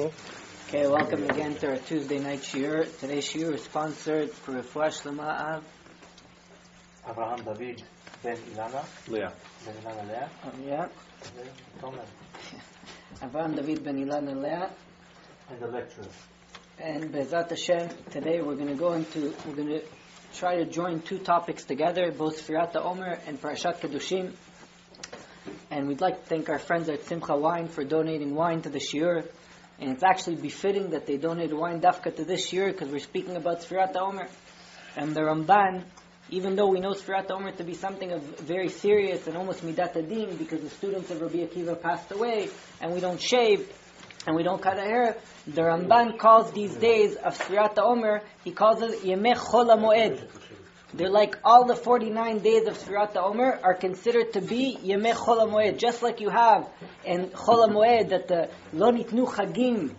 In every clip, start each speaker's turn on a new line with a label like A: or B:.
A: Okay, welcome again to our Tuesday night shiur. Today's shiur is sponsored for Refuah Shlema of
B: Avraham David Ben Ilana
C: Leah.
B: Ben Ilana Leah
A: yeah.
B: Haomer
A: Avraham David Ben Ilana Leah.
B: and the lecturer.
A: And Be'ezat Hashem, today we're going to try to join two topics together, both Sefirat Haomer and Parashat Kedushim. And we'd like to thank our friends at Simcha Wine for donating wine to the shiur. And it's actually befitting that they donated wine dafka to this shiur because we're speaking about Sefirat Haomer. And the Ramban, even though we know Sefirat Haomer to be something of very serious and almost midat adin, because the students of Rabbi Akiva passed away, and we don't shave, and we don't cut our hair, the Ramban calls these days of Sefirat Haomer, he calls it Yemei Chol HaMoed. They're like all the 49 days of Sefirat Haomer are considered to be Yemei Chol HaMoed, just like you have in Chol HaMoed that the Lo Nitnu Chagim,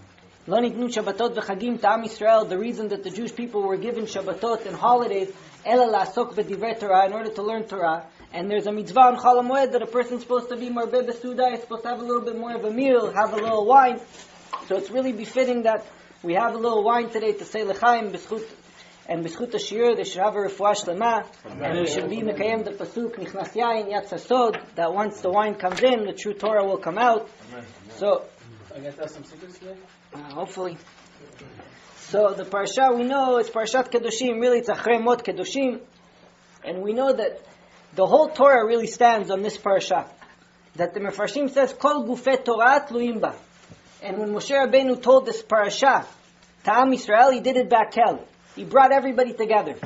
A: Lo Nitnu Shabbatot v'Chagim Ta'am Yisrael, the reason that the Jewish people were given Shabbatot and holidays, Ela La'asok B'divrei Torah, in order to learn Torah. And there's a mitzvah on Chol HaMoed that a person's supposed to be Marbeh B'Suda, is supposed to have a little bit more of a meal, have a little wine. So it's really befitting that we have a little wine today to say L'chaim B'schut. And b'schut ha'shiur, they should have a refuah shlema, and we should be mekayem the pasuk nichnas yayin yatz hasod, that once the wine comes in, the true Torah will come out. So,
B: I can tell some secrets today?
A: Hopefully. So the parasha we know is Parashat Kedushim. Really, it's Achrei Mot Kedushim, and we know that the whole Torah really stands on this parasha. That the Mefarshim says Kol Gufei Torah Tluim Ba. And when Moshe Rabbeinu told this parasha to Am Yisrael, he did it bakel. He brought everybody together.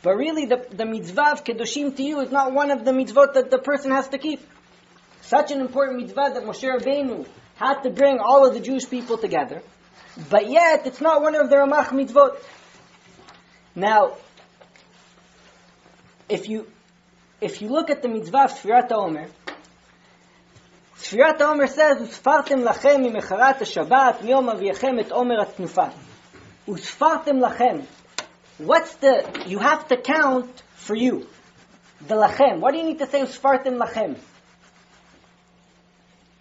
A: But really, the mitzvah of Kedushim to you is not one of the mitzvot that the person has to keep. Such an important mitzvah that Moshe Rabbeinu had to bring all of the Jewish people together. But yet, it's not one of the Ramach mitzvot. Now, if you look at the mitzvah of Sefirat Haomer, Sefirat Haomer says, Usfartem lachem mimecharat ha-Shabbat miyom aviyachem et Omer at-Tnufa. Usfartem lachem. You have to count for you. The lachem. What do you need to say Usfartem lachem?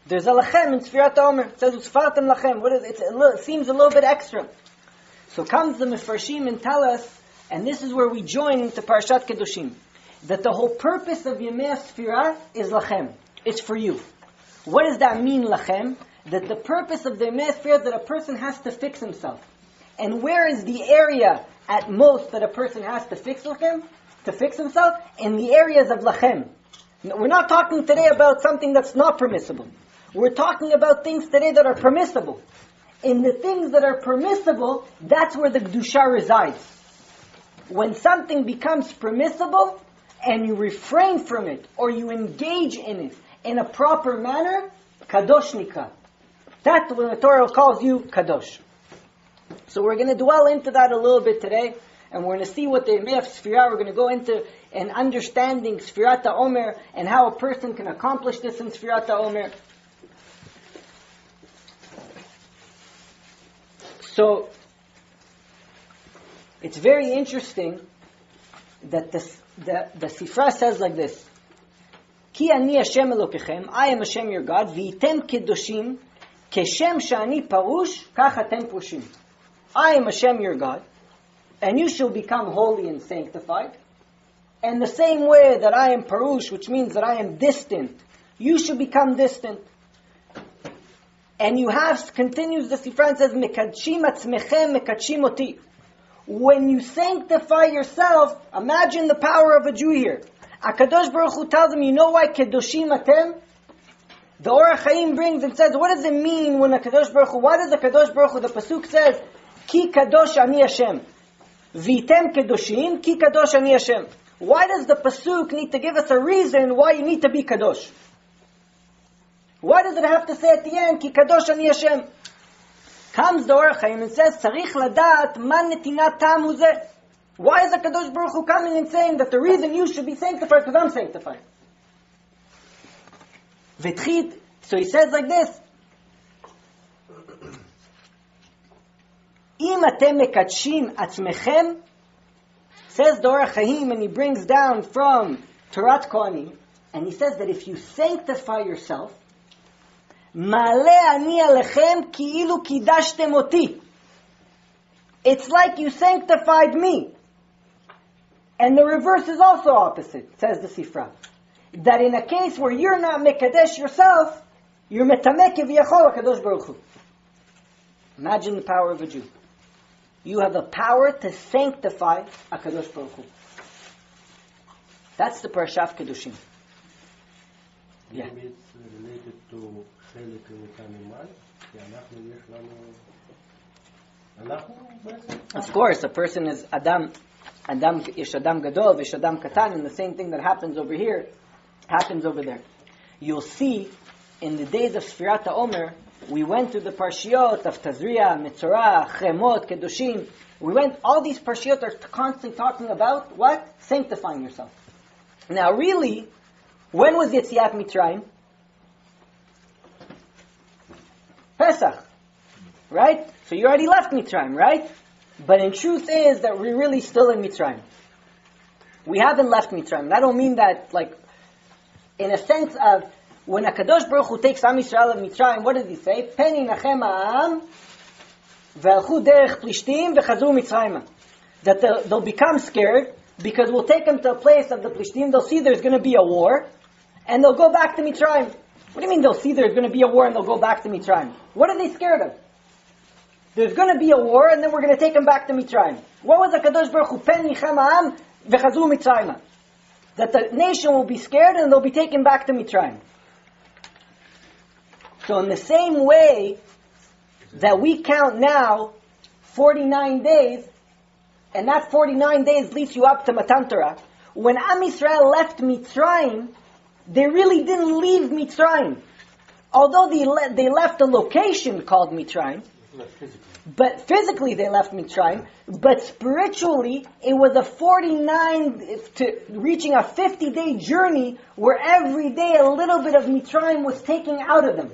A: There's a lachem in Sefirat Haomer. It says Usfartem lachem. What is it? It seems a little bit extra. So comes the Mefarshim and tell us, and this is where we join into Parashat Kedushim, that the whole purpose of Yemei Sefirah is lachem. It's for you. What does that mean, lachem? That the purpose of the Yemei Sefirah is that a person has to fix himself. And where is the area at most that a person has to fix himself? In the areas of lachem. Now, we're not talking today about something that's not permissible. We're talking about things today that are permissible. In the things that are permissible, that's where the Kedusha resides. When something becomes permissible, and you refrain from it, or you engage in it in a proper manner, kadosh nikra. That's when the Torah calls you kadosh. So we're going to dwell into that a little bit today, and we're going to see what the Yemei of Sefirah, we're going to go into an understanding Sefirat Haomer, and how a person can accomplish this in Sefirat Haomer. So, it's very interesting that the Sifra says like this, Ki ani Hashem Elokechem, I am Hashem your God, v'item kedoshim, keshem shani parush, kach atem purushim. I am Hashem your God, and you shall become holy and sanctified. And the same way that I am parush, which means that I am distant, you shall become distant. And you have, continues the Sifra and says, Mekadshim atzmechem mekadshim oti. When you sanctify yourself, imagine the power of a Jew here. HaKadosh Baruch Hu tells him, you know why kedoshim atem? The Orach Chaim brings and says, what does it mean when HaKadosh Baruch Hu, why does the Kadosh Baruch Hu, the Pasuk says, Ki kadosh ani Hashem. Vitem kedoshim, ki kadosh ani Hashem. Why does the Pasuk need to give us a reason why you need to be kadosh? Why does it have to say at the end, Ki kadosh ani Hashem? Comes the Orach Chaim and says, Tzarich ladat man netinat tam hu zeh. Why is the Kadosh Baruch Hu coming and saying that the reason you should be sanctified because I'm sanctified? V'tchid, so he says like this, Im atem mekadshim atzmechem, says the Orach Chaim, and he brings down from Torat Kohanim, and he says that if you sanctify yourself, Ma'aleh ani alechem ki'ilu kidashtem oti. It's like you sanctified me. And the reverse is also opposite, says the Sefirat. That in a case where you're not mekadesh yourself, you're metameh kiviyachol HaKadosh Baruch Hu. Imagine the power of a Jew. You have the power to sanctify HaKadosh Baruch Hu. That's the Parashat of Kedushim. Yeah.
C: Maybe it's related to חלק ממקמיmal, כי אנחנו יש לנו... אנחנו בעצם...
A: Of course, a person is Adam, Yesh Adam Gadol, Yesh Adam Katan, and the same thing that happens over here, happens over there. You'll see, in the days of Sefirat Haomer, we went through the Parshiot of Tazria, Metzorah, Chemot, Kedushim. We went, all these Parshiot are constantly talking about, what? Sanctifying yourself. Now really, when was Yetziat Mitzrayim? Pesach. Right? So you already left Mitzrayim, right? But in truth is that we're really still in Mitzrayim. We haven't left Mitzrayim. And I don't mean that, like, in a sense of, when HaKadosh Baruch Hu takes Am Yisrael of Mitzrayim, what does he say? Peni nachem ha'am, ve'alchu derech plishtim, ve'chazru Mitzrayim. That they'll become scared, because we'll take them to a place of the Plishtim, they'll see there's going to be a war, and they'll go back to Mitzrayim. What do you mean they'll see there's going to be a war and they'll go back to Mitzrayim? What are they scared of? There's going to be a war and then we're going to take them back to Mitzrayim. What was HaKadosh Baruch Hu? Pen nichem ha'am v'chazru Mitzrayim. That the nation will be scared and they'll be taken back to Mitzrayim. So in the same way that we count now 49 days, and that 49 days leads you up to Matan Torah, when Am Yisrael left Mitzrayim, they really didn't leave Mitzrayim. Although they left a location called Mitzrayim, but physically they left Mitzrayim, but spiritually it was a 49 to reaching a 50-day journey where every day a little bit of Mitzrayim was taken out of them.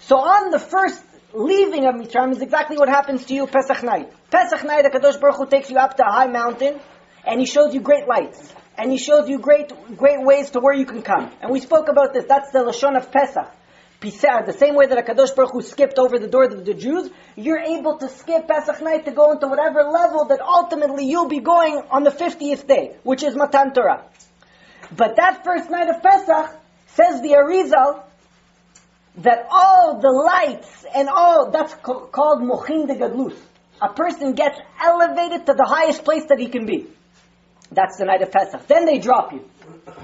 A: So on the first leaving of Mitzrayim is exactly what happens to you Pesach night. Pesach night, HaKadosh Baruch Hu takes you up to a high mountain, and He shows you great lights. And He shows you great ways to where you can come. And we spoke about this. That's the Lashon of Pesach. Pisah, the same way that HaKadosh Baruch Hu skipped over the doors of the Jews, you're able to skip Pesach night to go into whatever level that ultimately you'll be going on the 50th day, which is Matan Torah. But that first night of Pesach, says the Arizal, that all the lights and all, that's called Mochin de Gadlus. A person gets elevated to the highest place that he can be. That's the night of Pesach. Then they drop you.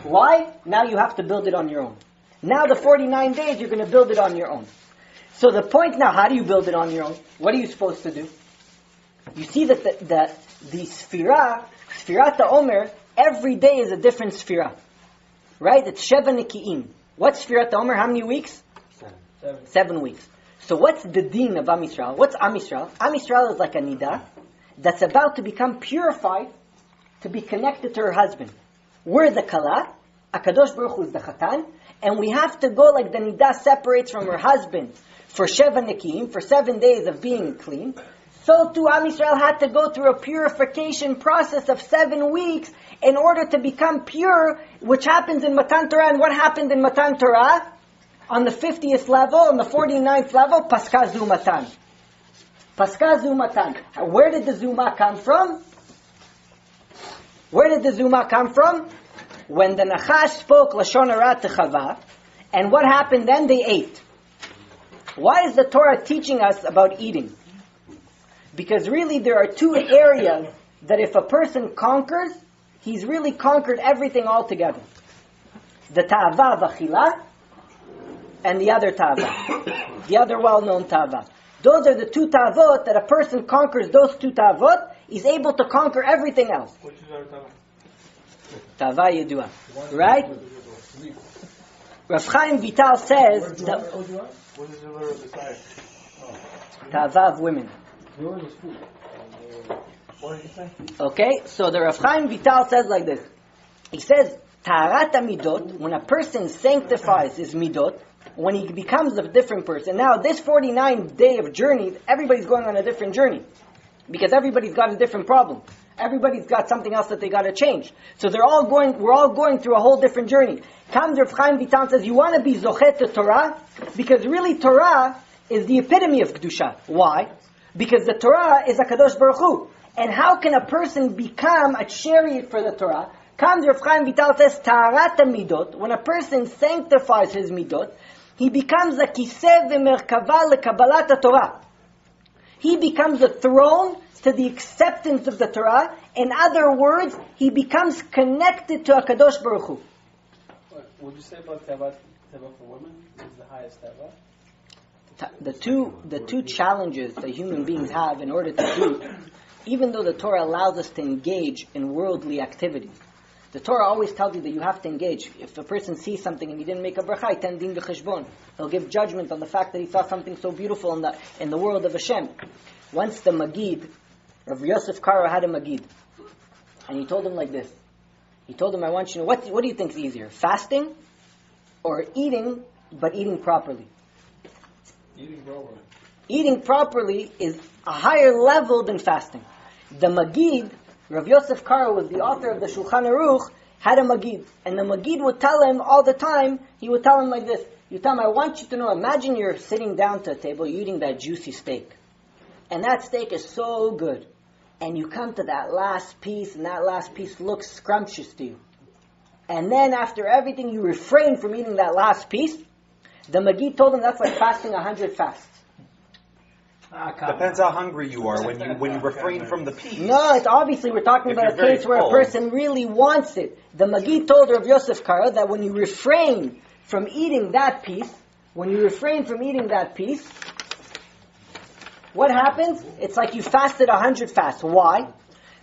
A: Why? Now you have to build it on your own. Now the 49 days, you're going to build it on your own. So the point now, how do you build it on your own? What are you supposed to do? You see that the Sefirat Haomer, every day is a different Sefirat. Right? It's Sheva Neki'im. What's Sefirat Haomer? How many weeks? 7 weeks. So what's the deen of Am Yisrael? What's Am Yisrael? Am Yisrael is like a nidah that's about to become purified to be connected to her husband. We're the kala, HaKadosh Baruch Hu is the chatan, and we have to go like the nidah separates from her husband for Sheva Nekiim, for 7 days of being clean. So too Am Yisrael had to go through a purification process of 7 weeks in order to become pure, which happens in Matan Torah. And what happened in Matan Torah? On the 50th level, on the 49th level, Paska Zumatan. Paska Zumatan. Where did the Zuma come from? Where did the Zuma come from? When the Nachash spoke Lashon Hara to Chava, and what happened then? They ate. Why is the Torah teaching us about eating? Because really there are 2 areas that if a person conquers, he's really conquered everything altogether. The Ta'ava V'Achila, and the other tava, the other well-known tava. Those are the 2 tavot that a person conquers. Those 2 tavot, he's able to conquer everything else.
C: Which is our tava?
A: Tava Yedua, right? Rav Chaim Vital says that
C: What is the word of the side?
A: tava of women.
C: What did you say?
A: Okay, so the Rav Chaim Vital says like this. He says, Taharat midot, when a person sanctifies his midot, when he becomes a different person. Now, this 49 day of journey, everybody's going on a different journey. Because everybody's got a different problem. Everybody's got something else that they got to change. So we're all going through a whole different journey. Comes Rav Chaim Vitan says, you want to be zochet to Torah? Because really Torah is the epitome of Kedusha. Why? Because the Torah is a Kadosh Baruch Hu. And how can a person become a chariot for the Torah? Comes Rav Chaim Vital says, Taharat midot. When a person sanctifies his midot, he becomes a kiseh v'merkava lekabbalat Torah. He becomes a throne to the acceptance of the Torah. In other words, he becomes connected to a Kadosh Baruch Hu.
B: What would you say about teva for women? Is the highest teva?
A: The two challenges that human beings have in order to do, even though the Torah allows us to engage in worldly activities, the Torah always tells you that you have to engage. If a person sees something and he didn't make a bracha, ten din b'cheshbon. He'll give judgment on the fact that he saw something so beautiful in the world of Hashem. Once the Magid, Rav Yosef Karo had a Magid, and he told him like this. He told him, I want you to know, what do you think is easier? Fasting or eating, but eating properly? Eating properly is a higher level than fasting. The Magid, Rav Yosef Karo was the author of the Shulchan Aruch, had a Magid. And the Magid would tell him all the time, he would tell him like this, you tell him, I want you to know, imagine you're sitting down to a table, you're eating that juicy steak. And that steak is so good. And you come to that last piece, and that last piece looks scrumptious to you. And then after everything, you refrain from eating that last piece. The Magid told him that's like fasting 100 fasts.
D: Depends how hungry you are when you refrain from the piece.
A: No, it's obviously we're talking about a case where a person really wants it. The Magid told Rav Yosef Karo that when you refrain from eating that piece, what happens? It's like you fasted 100 fasts. Why?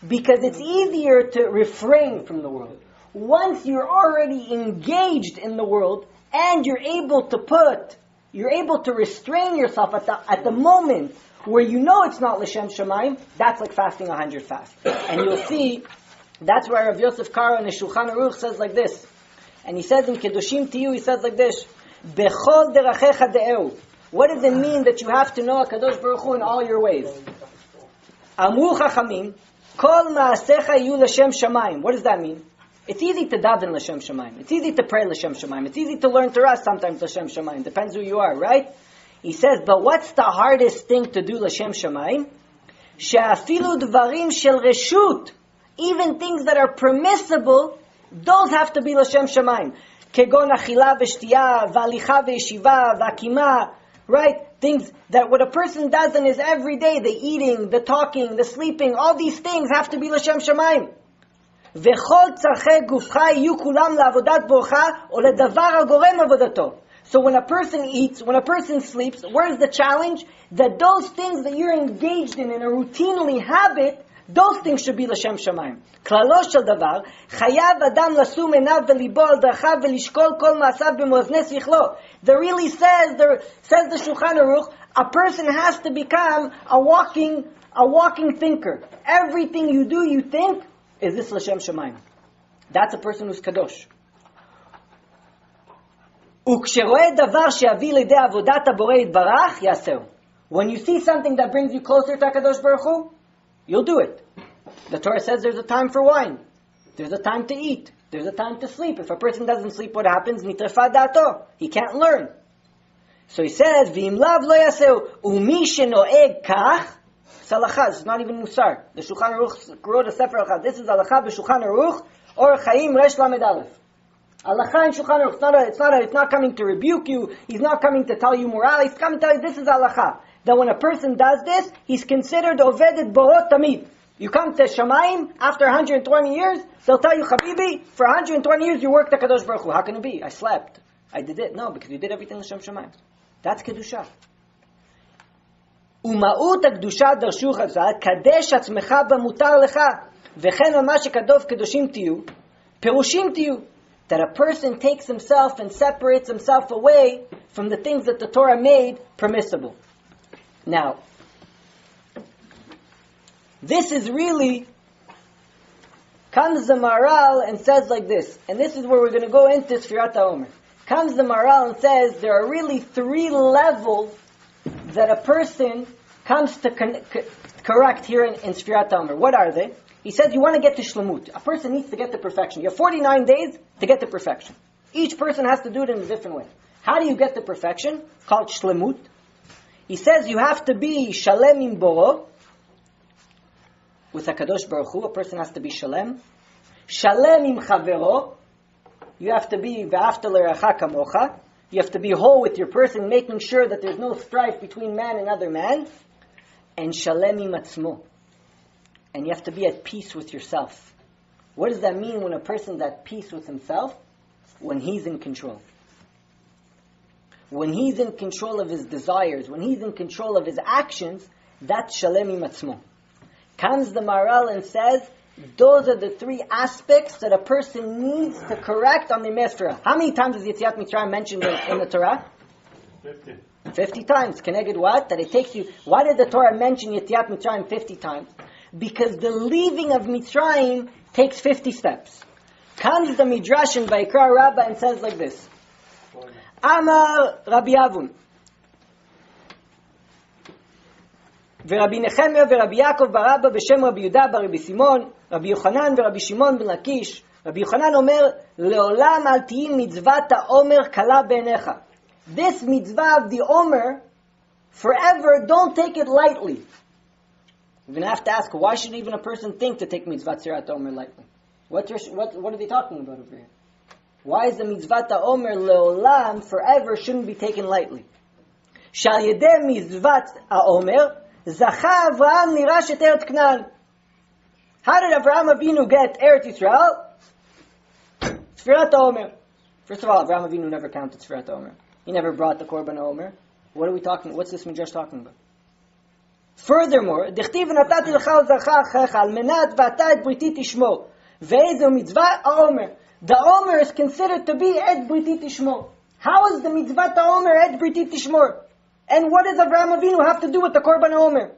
A: Because it's easier to refrain from the world. Once you're already engaged in the world and you're able to restrain yourself at the moment where you know it's not L'Shem Shamayim, that's like fasting 100 fasts. And you'll see, that's why Rav Yosef Karo in the Shulchan Aruch says like this. And he says in Kedushim Tiyu, he says like this, Bechol derachecha de'eu. What does it mean that you have to know HaKadosh Baruch Hu in all your ways? Amru Chachamim, Kol ma'asecha yu L'Shem Shamayim. What does that mean? It's easy to daven L'Shem Shamayim. It's easy to pray L'Shem Shamayim. It's easy to learn Torah sometimes L'Shem Shamayim. Depends who you are, right? He says, but what's the hardest thing to do L'Shem Shamayim? She'afilu dvarim shel reshut. Even things that are permissible, those have to be L'Shem Shamayim. Kegon achila v'shtiya, v'alicha v'yeshiva, v'akima. Right? Things that what a person does in his everyday, the eating, the talking, the sleeping, all these things have to be L'Shem Shamayim. וכל צרכי גופך יהיו כולם לעבודת בורך או לדבר הגורם עבודתו. So when a person eats, when a person sleeps, where's the challenge? That those things that you're engaged in a routinely habit, those things should be L'Shem Shamayim. כללו של דבר, חייב אדם לשום עיניו וליבו על דרכיו ולשקול כל מעשיו במאזני שכלו. That really says the Shulchan Aruch, a person has to become a walking thinker. Everything you do, you think, is this L'Shem Shamayim? That's a person who's kadosh. וכשרואה דבר שיביא לידי עבודת הבורא יתברך, יעשהו. When you see something that brings you closer to HaKadosh Baruch Hu, you'll do it. The Torah says there's a time for wine. There's a time to eat. There's a time to sleep. If a person doesn't sleep, what happens? Nitrefa dato. He can't learn. So he says, V'im lav lo yaseu, umi shenoeg kach. It's halacha. It's not even musar. The Shulchan Aruch wrote a sefer halacha. This is halacha b'Shulchan Aruch, or Chaim Resh Lamed Aleph. Halacha in Shulchan Aruch. It's not coming to rebuke you. He's not coming to tell you morale. He's coming to tell you this is halacha. That when a person does this, he's considered ovedet borot tamid. You come to Shamayim after 120 years, they'll tell you, Habibi, for 120 years you worked at Kadosh Baruch Hu. How can it be? I slept. I did it. No, because you did everything L'Shem Shamayim. That's Kedusha. Uma'ut HaKedusha darshu chazal, kadesh atzmecha b'mutar lecha, v'chen al ma shekadov kedoshim tiyu, perushim tiyu. That a person takes himself and separates himself away from the things that the Torah made permissible. Now, this is really, comes the Maral and says like this, and this is where we're going to go into Sefirat Haomer. Comes the Maral and says there are really 3 levels that a person comes to correct here in Sefirat Haomer. What are they? He says you want to get to shlemut. A person needs to get to perfection. You have 49 days to get to perfection. Each person has to do it in a different way. How do you get to perfection? It's called shlemut. He says you have to be shalem im boro. With HaKadosh Baruch Hu, a person has to be shalem. Shalem im chavero. You have to be ve'afta l'reacha kamocha. You have to be whole with your person, making sure that there's no strife between man and other man. And shalem im atzmo. And you have to be at peace with yourself. What does that mean when a person's at peace with himself? When he's in control. When he's in control of his desires, when he's in control of his actions, that's shalem im atzmo. Comes the Maharal and says, those are the three aspects that a person needs to correct on the Mesra. How many times is Yetziat Mitzrayim mentioned in the Torah?
C: 50.
A: 50 times. Keneged what? That it takes you... Why did the Torah mention Yetziat Mitzrayim 50 times? Because the leaving of Mitzrayim takes 50 steps. Comes the Midrash in Vayikra Rabbah and says like this. Amar Rabbi Avun. ורבי נחמיה ורבי יעקב ברבא בשם רבי יהודה ברבי סימון, רבי יוחנן ורבי שמעון בן לקיש. רבי יוחנן אומר, לעולם אל תהי מצוות העומר קלה בעיניך. This mitzvah of the Omer, forever, don't take it lightly. You're going to have to ask, why should even a person think to take mitzvah Tzirat Omer lightly? What are they talking about over here? Why is the mitzvah Omer leolam, forever, shouldn't be taken lightly? Shal yedeh mitzvah Omer, Zacha Avraham nirash et Eretz Knan. How did Avraham Avinu get Eretz Yisrael? Sefirat Haomer. First of all, Avraham Avinu never counted Sefirat Haomer. He never brought the Korban Haomer. What are we talking? What's this midrash talking about? Furthermore, Dichtiv natati lecha zacha achecha al menat v'ata et briti tishmo ve'ezu mitzvah Haomer. The Haomer is considered to be et briti tishmo. How is the mitzvah Haomer et briti tishmo? And what does Avraham Avinu have to do with the Korban Haomer?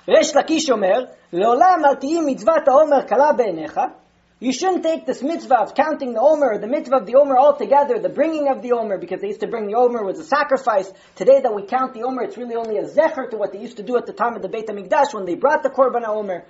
A: Resh Lakish Omer, Leolam al tihi mitzvat haomer kala be'enecha. You shouldn't take this mitzvah of counting the Omer, the mitzvah of the Omer altogether, the bringing of the Omer, because they used to bring the Omer was a sacrifice. Today that we count the Omer, it's really only a zecher to what they used to do at the time of the Beit HaMikdash when they brought the Korban Haomer.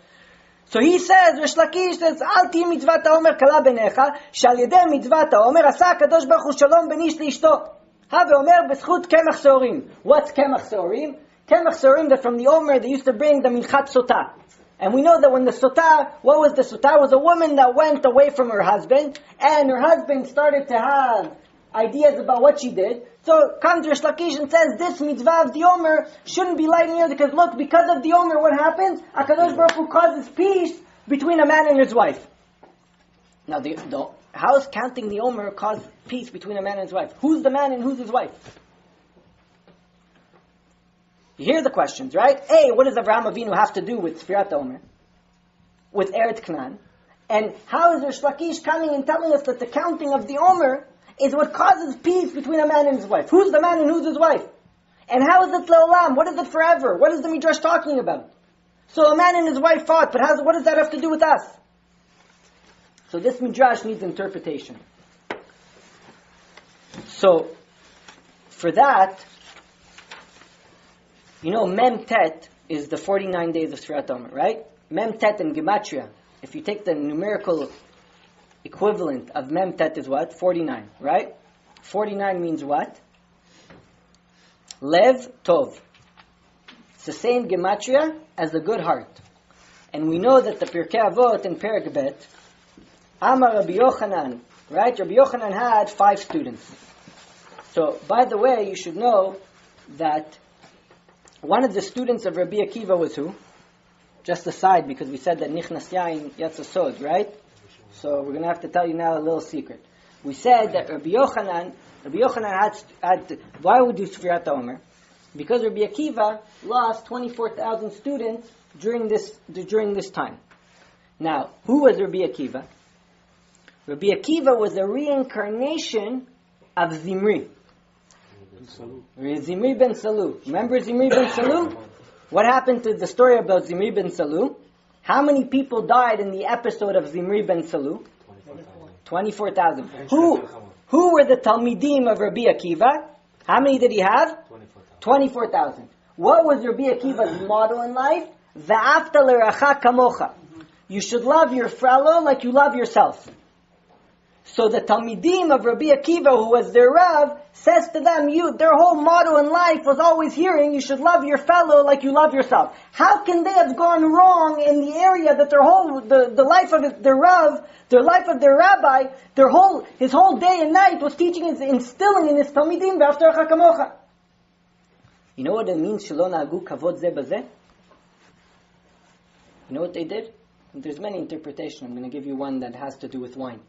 A: So he says, Resh Lakish says, Al tihi mitzvat haomer kala be'enecha, shal yedeh mitzvat haomer asa HaKadosh Baruch Hu shalom ben ish li'ishto. Haomer b'schut kemach seorim. What's kemach seorim? Kemach seorim, that from the Omer they used to bring the minchat sotah. And we know that when the sotah, what was the sotah? It was a woman that went away from her husband, and her husband started to have ideas about what she did. So comes Resh Lakish and says, this mitzvah of the Omer shouldn't be light here, because look, because of the Omer, what happens? HaKadosh Baruch Hu causes peace between a man and his wife. Now, how is counting the Omer cause peace between a man and his wife? Who's the man and who's his wife? You hear the questions, right? A, what does Avraham Avinu have to do with Sefirat Omer? With Eretz Knan? And how is Resh Lakish coming and telling us that the counting of the Omer is what causes peace between a man and his wife? Who's the man and who's his wife? And how is it leolam? What is it forever? What is the Midrash talking about? So a man and his wife fought, but what does that have to do with us? So this Midrash needs interpretation. So, for that, you know, Mem Tet is the 49 days of Sefirat Omer, right? Mem Tet in Gematria, if you take the numerical equivalent of Mem Tet is what? 49, right? 49 means what? Lev Tov. It's the same Gematria as the good heart. And we know that the Pirkei Avot in Perek Bet, Amar Rabbi Yochanan, right? Rabbi Yochanan had 5 students. So, by the way, you should know that one of the students of Rabbi Akiva was who? Just aside, because we said that Nichnas Yain Yatsa Sod, right? So we're going to have to tell you now a little secret. We said that Rabbi Yochanan had why would we do Sefirat Omer? Because Rabbi Akiva lost 24,000 students during this time. Now, who was Rabbi Akiva? Rabbi Akiva was a reincarnation of Zimri. Zimri ben Salu. Remember Zimri ben Salu? What happened to the story about Zimri ben Salu? How many people died in the episode of Zimri ben Salu? 24,000. Who were the Talmidim of Rabbi Akiva? How many did he have? 24,000. What was Rabbi Akiva's model in life? Ve'afta l'reacha kamocha. You should love your fellow like you love yourself. So the Talmidim of Rabbi Akiva, who was their Rav, says to them, their whole motto in life was always hearing, you should love your fellow like you love yourself. How can they have gone wrong in the area that the life of their Rav, their life of their rabbi, his whole day and night was teaching, instilling in his Talmidim, ve'afta l'reacha kamocha. You know what it means, shelo na'agu kavod zeh bazeh? You know what they did? There's many interpretations. I'm going to give you one that has to do with wine.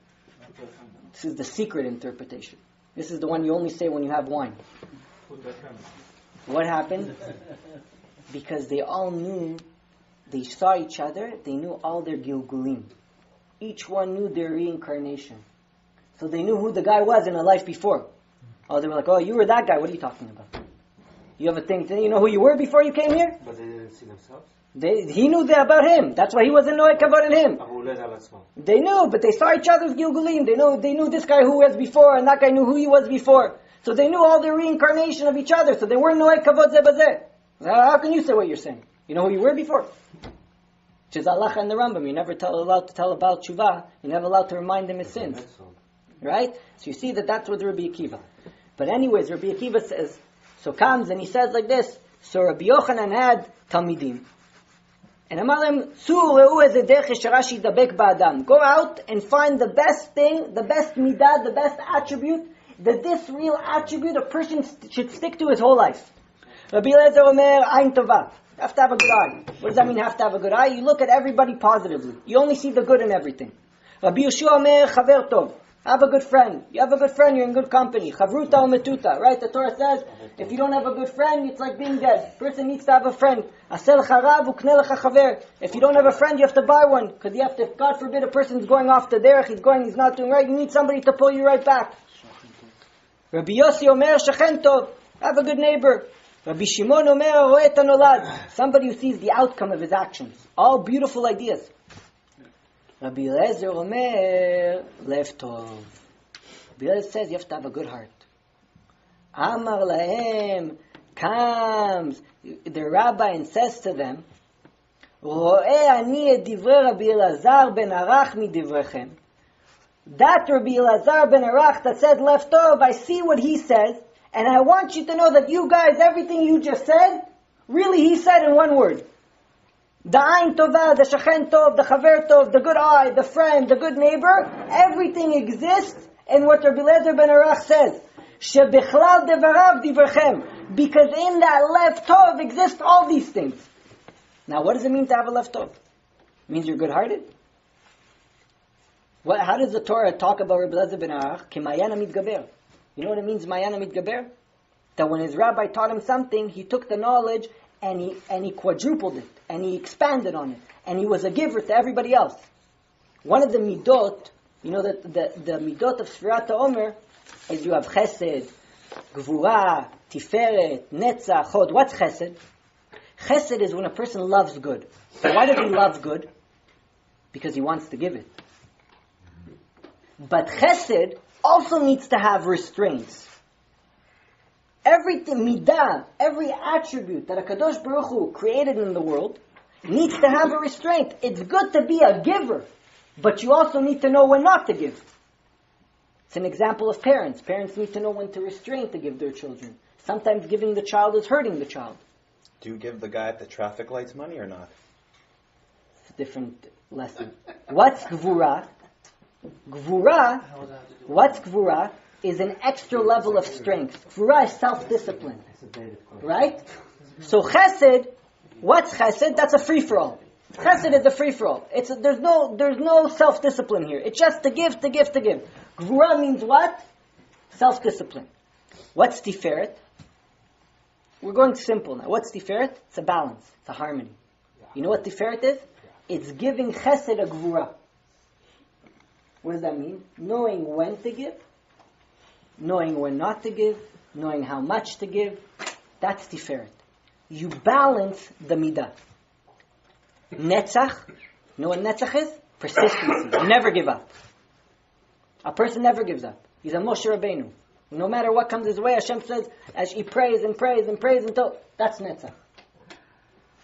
A: This is the secret interpretation. This is the one you only say when you have wine. What happened? Because they all knew, they saw each other, they knew all their gilgulim. Each one knew their reincarnation. So they knew who the guy was in a life before. Oh, they were like, oh, you were that guy, what are you talking about? You have a thing, you know who you were before you came here?
E: But they didn't see themselves?
A: He knew that about him. That's why he wasn't knowing about him. They knew, but they saw each other's gilgulim. They knew this guy who was before, and that guy knew who he was before. So they knew all the reincarnation of each other. So they weren't knowing kavod zeh bazeh. How can you say what you're saying? You know who you were before? Which is Allah and the Rambam. You're never allowed to tell about tshuva. You're never allowed to remind him his sins. Right? So you see that's with Rabbi Akiva. But anyways, Rabbi Akiva says, so comes and he says like this. So Rabbi Yochanan had Talmidim. And Amalem, go out and find the best thing, the best midah, the best attribute, this real attribute a person should stick to his whole life. Rabbi Eliezer Omer, Ayin Tova. You have to have a good eye. What does that mean, have to have a good eye? You look at everybody positively. You only see the good in everything. Rabbi Yeshua Omer, Chaver Tov. Have a good friend. You have a good friend, you're in good company. Chavruta umetuta. Right? The Torah says, if you don't have a good friend, it's like being dead. Person needs to have a friend. Asel charav ukne lecha chaver. If you don't have a friend, you have to buy one. Because you have to, God forbid, a person's going off the derech, he's not doing right, you need somebody to pull you right back. Rabbi Yossi Omer, Shechen Tov. Have a good neighbor. Rabbi Shimon Omer, Roeh et hanolad. Somebody who sees the outcome of his actions. All beautiful ideas. Rabbi Eliezer Omer, Lev Tov. Rabbi Eliezer says you have to have a good heart. Amar Lahem comes the rabbi and says to them, Ro'eh ani et divrei Rabbi Elazar ben Arach midivrechem. That Rabbi Elazar ben Arach that said Lev Tov, I see what he says, and I want you to know that you guys, everything you just said, really he said in one word. The Ayin Tova, the Shechen Tov, the Chaver Tov, the good eye, the friend, the good neighbor, everything exists in what Rabbi Eliezer ben Arach says. Shebechlal devarav divrechem. Because in that Lev Tov exist all these things. Now what does it mean to have a Lev Tov? It means you're good-hearted? How does the Torah talk about Rabbi Eliezer ben Arach? Ki mayana mitgaber. You know what it means, mayana mitgaber? That when his rabbi taught him something, he took the knowledge and he quadrupled it, and he expanded on it, and he was a giver to everybody else. One of the midot, you know that the midot of Sefirat Haomer is you have chesed, gvura, tiferet, netzach, chod. What's chesed? Chesed is when a person loves good. So why does he love good? Because he wants to give it. But chesed also needs to have restraints. Everything, midah, every attribute that HaKadosh Baruch Hu created in the world needs to have a restraint. It's good to be a giver, but you also need to know when not to give. It's an example of parents. Parents need to know when to restrain to give their children. Sometimes giving the child is hurting the child.
D: Do you give the guy at the traffic lights money or not?
A: It's a different lesson. What's gvura? Gvura, what's gvura? Is an extra level of strength. Gvura is self-discipline. Right? So chesed, what's chesed? That's a free-for-all. Chesed is a free-for-all. There's no self-discipline here. It's just to give, to give, to give. Gvura means what? Self-discipline. What's tiferet? We're going simple now. What's tiferet? It's a balance. It's a harmony. You know what tiferet is? It's giving chesed a gvura. What does that mean? Knowing when to give, knowing when not to give, knowing how much to give. That's tiferet. You balance the midah. Netzach. You know what netzach is? Persistency. You never give up. A person never gives up. He's a Moshe Rabbeinu. No matter what comes his way, Hashem says, as he prays and prays and prays until, that's netzach.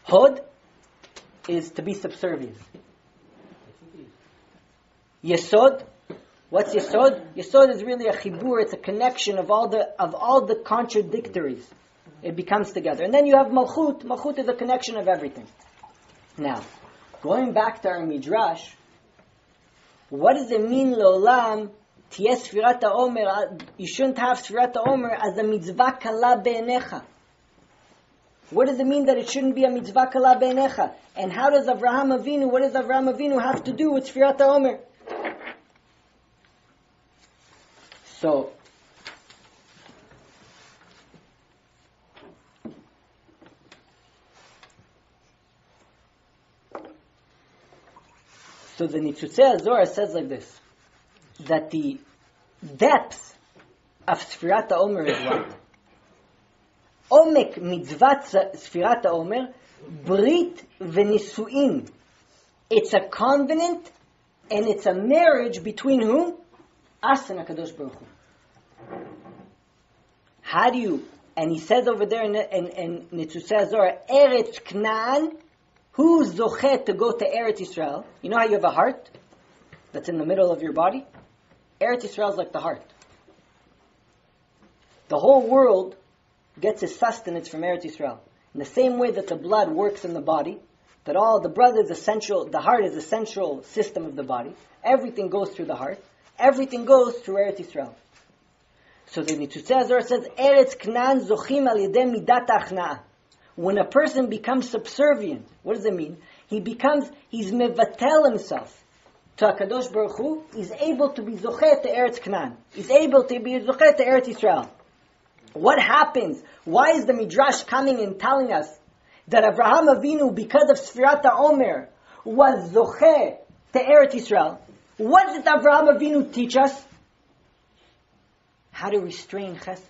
A: Hod is to be subservient. Yesod, what's Yesod? Yesod is really a chibur, it's a connection of all the contradictories. It becomes together. And then you have Malchut. Malchut is a connection of everything. Now, going back to our Midrash, what does it mean, Le'olam, Tiyeh Sefirat Haomer, you shouldn't have Sefirat Haomer as a mitzvah kala be'enecha? What does it mean that it shouldn't be a mitzvah kala be'enecha? And how does what does Avraham Avinu have to do with Sefirat Haomer? So the Nitzutei HaZohar says like this, that the depth of Sefirat Haomer is what? Omek mitzvat Sefirat Haomer, Brit v'nisuin. It's a covenant and it's a marriage between whom? Us and HaKadosh Baruch Hu. How do you, and he says over there in Nitzutei HaZohar, Eretz Knaan, who's zochet to go to Eretz Yisrael? You know how you have a heart that's in the middle of your body? Eretz Yisrael is like the heart. The whole world gets its sustenance from Eretz Yisrael. In the same way that the blood works in the body, that all the blood is essential, the heart is the central system of the body. Everything goes through the heart. Everything goes through Eretz Yisrael. So the Nitzutei HaZohar says, Eretz Knaan zochim al yedei midat ha'achna'ah. When a person becomes subservient, what does it mean? He's mevatel himself to HaKadosh Baruch Hu. He's able to be zochet to Eretz Knaan. He's able to be zochet to Eretz Yisrael. What happens? Why is the Midrash coming and telling us that Avraham Avinu, because of Sefirat Haomer, was zochet to Eretz Yisrael? What did Avraham Avinu teach us? How to restrain chesed.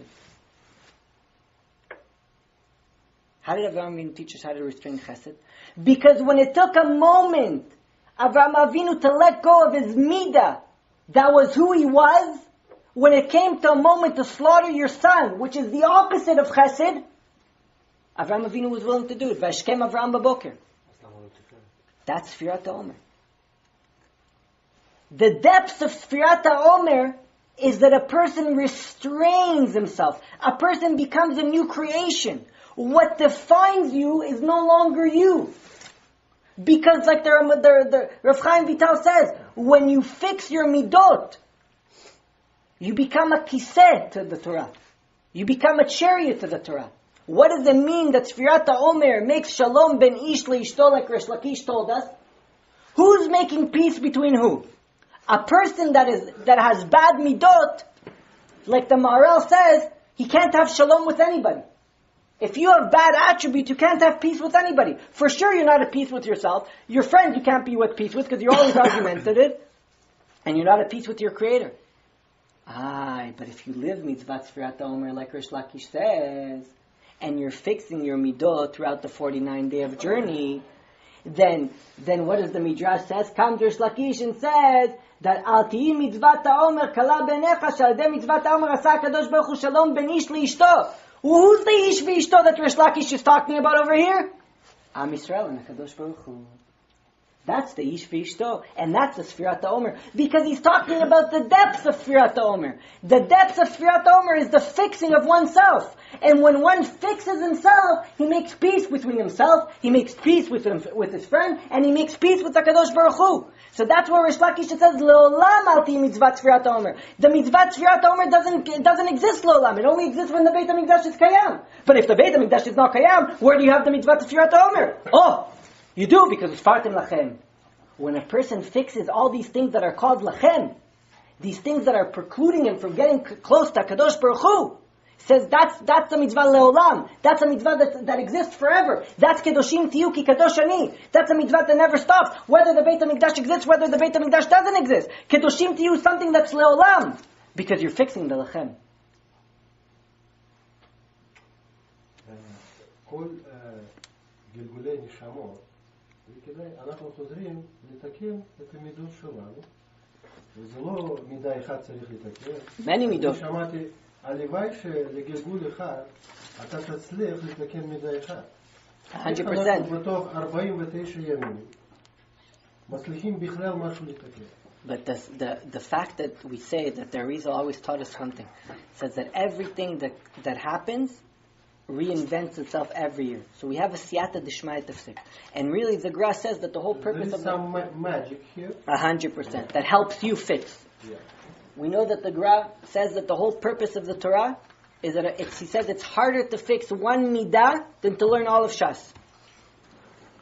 A: How did Avraham Avinu teach us how to restrain chesed? Because when it took a moment, Avraham Avinu to let go of his midah, that was who he was, when it came to a moment to slaughter your son, which is the opposite of chesed, Avraham Avinu was willing to do it. Vashkem Avraham Baboker. That's Sefirat Haomer. The depths of Sefirat Haomer is that a person restrains himself. A person becomes a new creation. What defines you is no longer you. Because like the Rav Chaim Vital says, when you fix your midot, you become a kiseh to the Torah. You become a chariot to the Torah. What does it mean that Sefirat Haomer makes shalom ben ish leishto, like Resh Lakish told us? Who's making peace between who? A person that has bad midot, like the Maharal says, he can't have shalom with anybody. If you have bad attributes, you can't have peace with anybody. For sure you're not at peace with yourself. Your friends you can't be at peace with because you're always argumentative. And you're not at peace with your Creator. But if you live mitzvah Sefirat Haomer like Rish Lakish says, and you're fixing your midot throughout the 49-day of journey, then what does the Midrash says? Comes Rish Lakish and says that Al tihi mitzvah Haomer kala benecha shal yedei mitzvah Haomer asa HaKadosh Baruch Hu shalom ben ish leishto. Who's the ish v'ishto that Rish Lakish is talking about over here? Am Yisrael and HaKadosh Baruch Hu. That's the ish v'ishto, and that's the Sefirat Haomer, because he's talking about the depths of Sefirat Haomer. The depths of Sefirat Haomer is the fixing of oneself, and when one fixes himself, he makes peace between himself, he makes peace with his friend, and he makes peace with HaKadosh Baruch Hu. So that's where Rish Lakish says, Le'olam al tihi mitzvat Sefirat Haomer. The mitzvat Sefirat Haomer doesn't exist Le'olam. It only exists when the Beit HaMikdash is Kayam. But if the Beit HaMikdash is not Kayam, where do you have the mitzvat Sefirat Haomer? Oh! You do, because it's Fartim Lachem. When a person fixes all these things that are called Lachem, these things that are precluding him from getting close to HaKadosh Baruch Hu, says that's a mitzvah le'olam. That's a mitzvah that exists forever. That's Kedoshim Tiyu Ki Kadosh Ani. That's a mitzvah that never stops. Whether the Beit HaMikdash exists, whether the Beit HaMikdash doesn't exist. Kedoshim Tiyu is something that's le'olam. Because you're fixing the Lachem.
C: כל גלגולי נשמות, וכדאי, אנחנו חוזרים לתקן את המידות שלנו, וזה לא מידה אחד צריך לתקן.
A: Many מידות.
C: שמעתי, הלוואי שלגלגול אחד אתה תצליח לתקן מידה אחד.
A: 100%.
C: בתוך 49 ימים מצליחים בכלל משהו לתקן.
A: But the fact that we say that the Arizal always taught us something, says that everything that happens reinvents itself every year. So we have a siyata d'shmaya tafsik. And really the Gra says that the whole purpose
C: There is
A: of
C: some magic here.
A: 100%, that helps you fix.
C: Yeah.
A: We know that the Gra says that the whole purpose of the Torah is that he says it's harder to fix one midah than to learn all of Shas.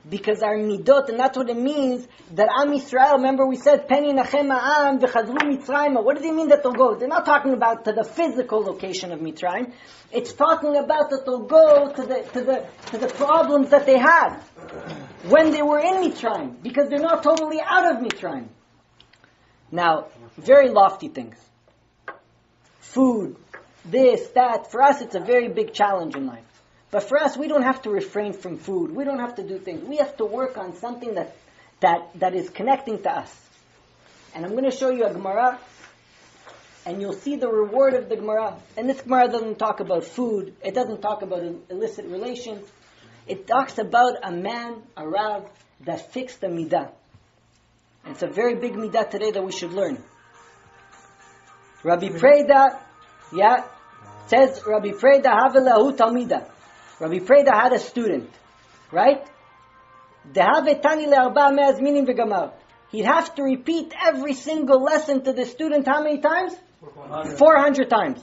A: Because our midot, and that's what it means, that Am Yisrael, remember we said, Pen Yinachem Ha'am v'chazru Mitzrayim. What does it mean that they'll go? They're not talking about to the physical location of Mitzrayim. It's talking about that they'll go to the problems that they had when they were in Mitzrayim, because they're not totally out of Mitzrayim. Now, very lofty things. Food, this, that. For us, it's a very big challenge in life. But for us, we don't have to refrain from food. We don't have to do things. We have to work on something that is connecting to us. And I'm going to show you a Gemara, and you'll see the reward of the Gemara. And this Gemara doesn't talk about food. It doesn't talk about illicit relations. It talks about a man, a Rav, that fixed a midah. And it's a very big midah today that we should learn. Rabbi Preda, says Rabbi Preda havelahu talmida. Rabbi Preda had a student, right? He'd have to repeat every single lesson to the student how many times? 400 times.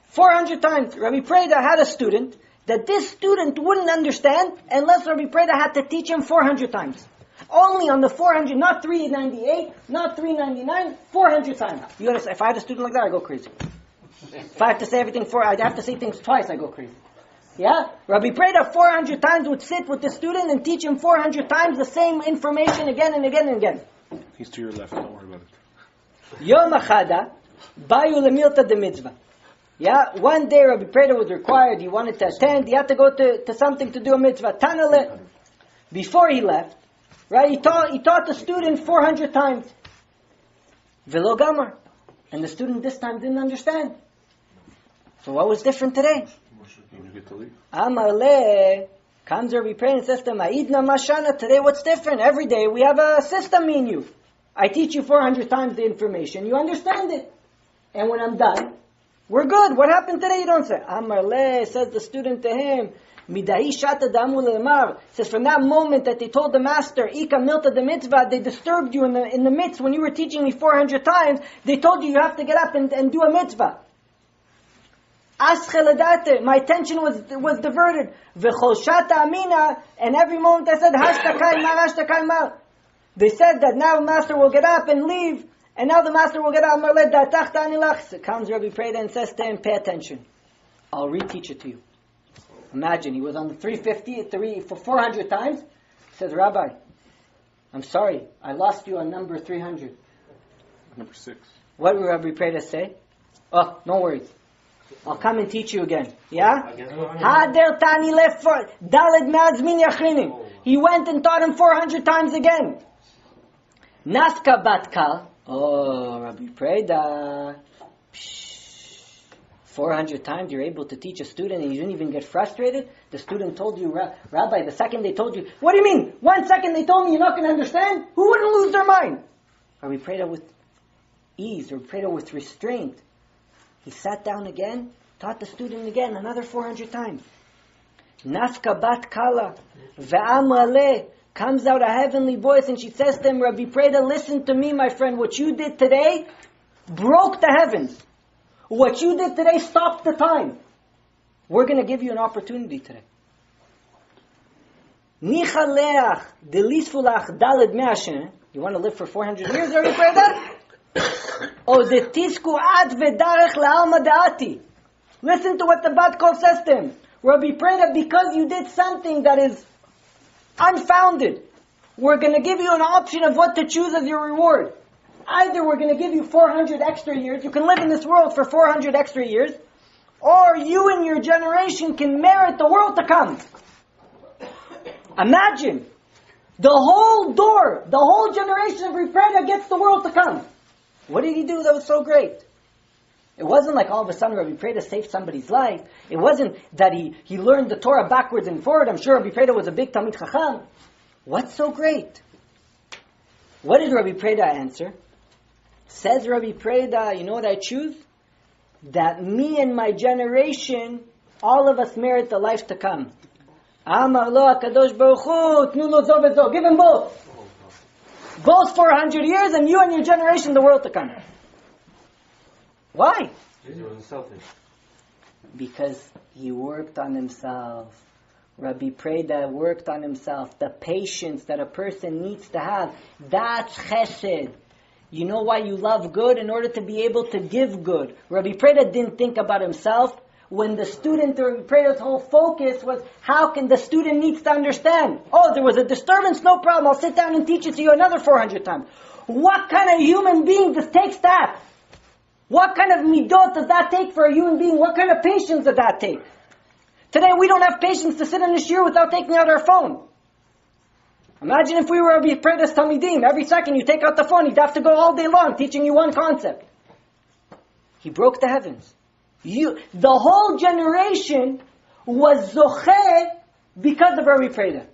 A: 400 times. Rabbi Preda had a student that this student wouldn't understand unless Rabbi Preda had to teach him 400 times. Only on the 400, not 398, not 399, 400 times. You understand? If I had a student like that, I'd go crazy. If I have to say everything I'd have to say things twice, I'd go crazy. Yeah? Rabbi Preda 400 times would sit with the student and teach him 400 times the same information again and again and again.
E: He's to your left, don't worry about it.
A: Yom Achada, Bayu Lemilta de Mitzvah. Yeah? One day Rabbi Preda was required, he wanted to attend, he had to go to something to do a mitzvah. Tanale. Before he left, right, he taught the student 400 times. Velo Gamar. And the student this time didn't understand. So what was different today?
E: You get to leave.
A: Amar le, comes Rabbi Preda and says to him, Aidna Mashana, today what's different? Every day we have a system, me and you. I teach you 400 times the information, you understand it. And when I'm done, we're good. What happened today? You don't say. Amar le, says the student to him, Midahi shata damu le'emar. Says from that moment that they told the master, Ika milta de mitzvah, they disturbed you in the midst when you were teaching me 400 times, they told you have to get up and do a mitzvah. My attention was diverted. Amina, and every moment I said, Hashtakai mar. They said that now the master will get up and leave, and now the master will get up. So comes Rabbi Preda and says to him, pay attention. I'll reteach it to you. Imagine, he was on the 350 for 400 times. He says, Rabbi, I'm sorry, I lost you on number 300.
E: Number 6.
A: What will Rabbi Preda say? Oh, no worries. I'll come and teach you again. Yeah? Hader tani left for Daled Mazmin Yachinim. He went and taught him 400 times again. Naska Batkal. Oh, Rabbi Preda. 400 times you're able to teach a student and you didn't even get frustrated? The student told you, Rabbi, the second they told you, what do you mean? 1 second they told me you're not going to understand? Who wouldn't lose their mind? Rabbi Preda with ease, Rabbi Preda with restraint. He sat down again, taught the student again, another 400 times. Nafka bat kala, ve'amale, comes out a heavenly voice and she says to him, Rabbi Preda, listen to me, my friend. What you did today broke the heavens. What you did today stopped the time. We're going to give you an opportunity today. Nichaleach delisfulach daled me'ashen. You want to live for 400 years, Rabbi Preda? Listen to what the Bat Kol says to him. Rabbi Preda, because you did something that is unfounded, we're going to give you an option of what to choose as your reward. Either we're going to give you 400 extra years, you can live in this world for 400 extra years, or you and your generation can merit the world to come. Imagine, the whole generation of Rabbi Preda gets the world to come. What did he do that was so great? It wasn't like all of a sudden Rabbi Preda saved somebody's life. It wasn't that he learned the Torah backwards and forward. I'm sure Rabbi Preda was a big Talmid Chacham. What's so great? What did Rabbi Preda answer? Says Rabbi Preda, you know what I choose? That me and my generation, all of us merit the life to come. Amar lo HaKadosh Baruch Hu, tnu lo zo vezo. Give him both. Both 400 years, and you and your generation, the world to come. Why? Because he worked on himself. Rabbi Preda worked on himself. The patience that a person needs to have. That's chesed. You know why you love good? In order to be able to give good. Rabbi Preda didn't think about himself. When the student, Rabbi Preda's whole focus was, how can the student needs to understand? Oh, there was a disturbance? No problem. I'll sit down and teach it to you another 400 times. What kind of human being takes that? What kind of midot does that take for a human being? What kind of patience does that take? Today we don't have patience to sit in the shiur without taking out our phone. Imagine if we were Rabbi Preda's Talmidim. Every second you take out the phone, you'd have to go all day long teaching you one concept. He broke the heavens. The whole generation was zocheh because of Rabbi Preda.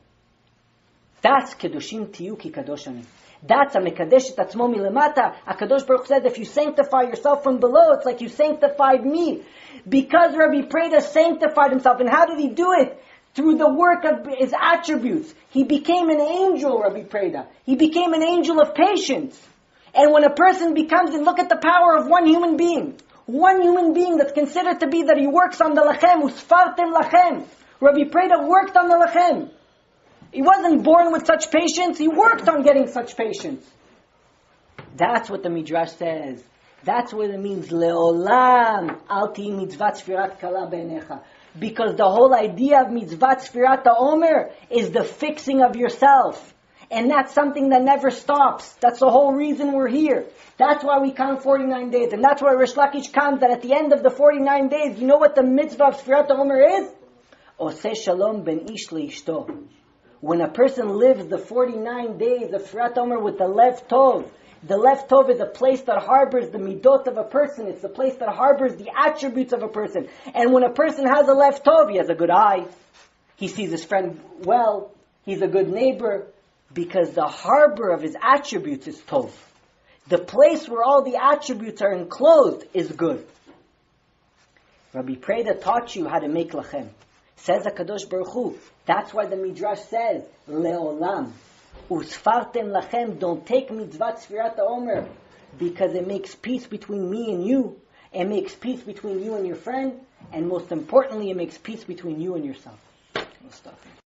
A: That's kedushim tiyu ki kadosh ani. That's a mekadesh tatzmo milemata. HaKadosh Baruch says, if you sanctify yourself from below, it's like you sanctified me. Because Rabbi Preda sanctified himself. And how did he do it? Through the work of his attributes. He became an angel, Rabbi Preda. He became an angel of patience. And when a person becomes, and look at the power of one human being. One human being that's considered to be that he works on the lachem. Usfartem lachem. Rabbi Preda worked on the lachem. He wasn't born with such patience. He worked on getting such patience. That's what the Midrash says. That's what it means. Leolam alti mitzvat Sefirat kala beinecha. Because the whole idea of mitzvat Sefirat Haomer is the fixing of yourself. And that's something that never stops. That's the whole reason we're here. That's why we count 49 days. And that's why Rish Lakish counts that at the end of the 49 days, you know what the mitzvah of Sefirat Haomer is? Oseh shalom ben ish leishto. When a person lives the 49 days of Sefirat Haomer with the Lev Tov, the Lev Tov is a place that harbors the midot of a person. It's the place that harbors the attributes of a person. And when a person has a Lev Tov, he has a good eye. He sees his friend well. He's a good neighbor. Because the harbor of his attributes is Tov. The place where all the attributes are enclosed is good. Rabbi Preda taught you how to make lachem. Says HaKadosh Baruch Hu. That's why the Midrash says, Leolam. Usfartem lachem. Don't take mitzvat Sefirat Haomer. Because it makes peace between me and you. It makes peace between you and your friend. And most importantly, it makes peace between you and yourself. We'll stop here.